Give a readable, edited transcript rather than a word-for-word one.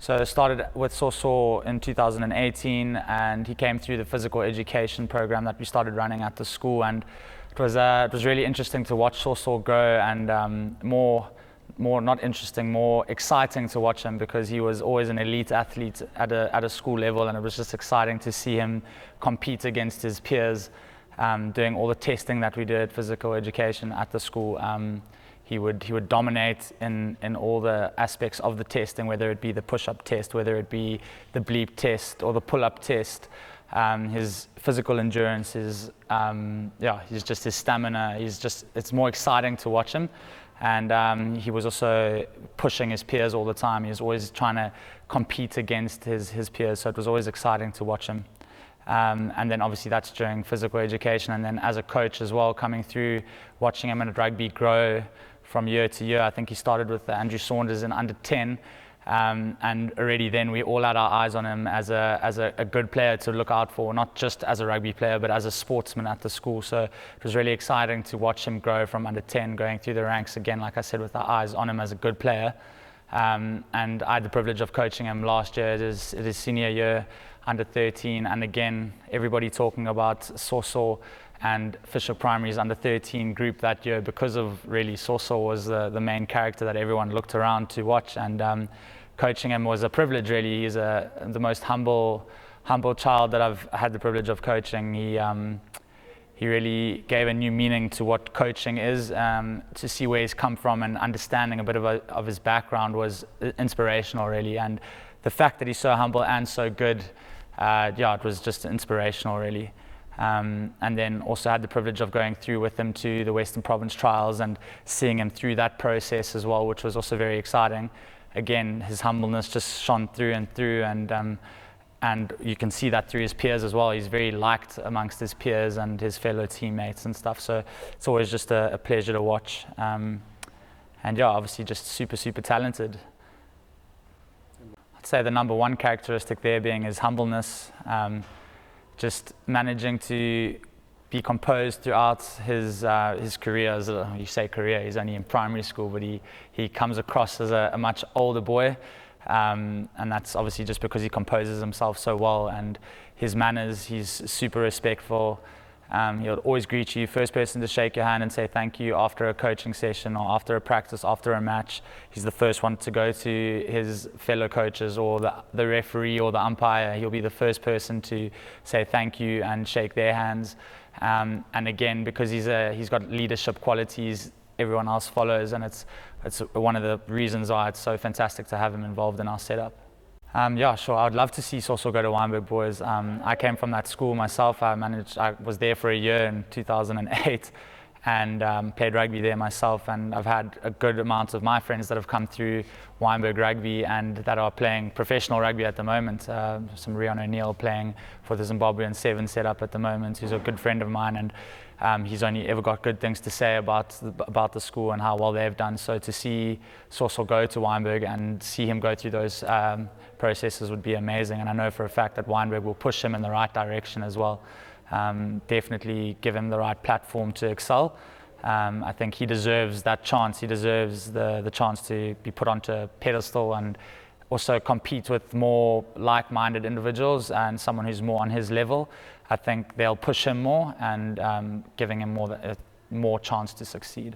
So I started with Soso in 2018, and he came through the physical education program that we started running at the school, and it was really interesting to watch Soso grow, and more not interesting, more exciting to watch him, because he was always an elite athlete at a school level, and it was just exciting to see him compete against his peers, doing all the testing that we did, physical education at the school. He would dominate in all the aspects of the testing, whether it be the push-up test, whether it be the bleep test or the pull-up test. His physical endurance, his stamina, it's more exciting to watch him. And he was also pushing his peers all the time. He was always trying to compete against his peers, so it was always exciting to watch him. And then obviously that's during physical education, and then as a coach as well, coming through, watching him at rugby grow from year to year. I think he started with Andrew Saunders in under 10, and already then we all had our eyes on him as a good player to look out for, not just as a rugby player but as a sportsman at the school. So it was really exciting to watch him grow from under 10, going through the ranks again, like I said, with our eyes on him as a good player. And I had the privilege of coaching him last year at his senior year, under 13, and again, everybody talking about Soso and Fisher Primary's under 13 group that year, because of really Soso was the main character that everyone looked around to watch, and coaching him was a privilege really. He's the most humble child that I've had the privilege of coaching. He really gave a new meaning to what coaching is. To see where he's come from and understanding a bit of his background was inspirational really, and the fact that he's so humble and so good, it was just inspirational really. And then also had the privilege of going through with him to the Western Province trials and seeing him through that process as well, which was also very exciting. Again, his humbleness just shone through and through, and you can see that through his peers as well. He's very liked amongst his peers and his fellow teammates and stuff, so it's always just a pleasure to watch. And obviously just super talented. I'd say the number one characteristic there being his humbleness, just managing to be composed throughout his career. You say career, he's only in primary school, but he comes across as a much older boy, and that's obviously just because he composes himself so well, and his manners, he's super respectful. He'll always greet you, first person to shake your hand and say thank you after a coaching session or after a practice, after a match. He's the first one to go to his fellow coaches or the referee or the umpire. He'll be the first person to say thank you and shake their hands. And again, because he's got leadership qualities, everyone else follows, and it's one of the reasons why it's so fantastic to have him involved in our setup. Sure. I'd love to see Soso go to Wynberg Boys. I came from that school myself. I was there for a year in 2008 and played rugby there myself. And I've had a good amount of my friends that have come through Wynberg Rugby and that are playing professional rugby at the moment. Some Rion O'Neill playing for the Zimbabwean 7 setup at the moment, who's a good friend of mine, and he's only ever got good things to say about the school and how well they've done. So to see Soso go to Wynberg and see him go through those processes would be amazing, and I know for a fact that Wynberg will push him in the right direction as well. Definitely give him the right platform to excel. I think he deserves that chance. He deserves the chance to be put onto a pedestal and also compete with more like-minded individuals and someone who's more on his level. I think they'll push him more and giving him more chance to succeed.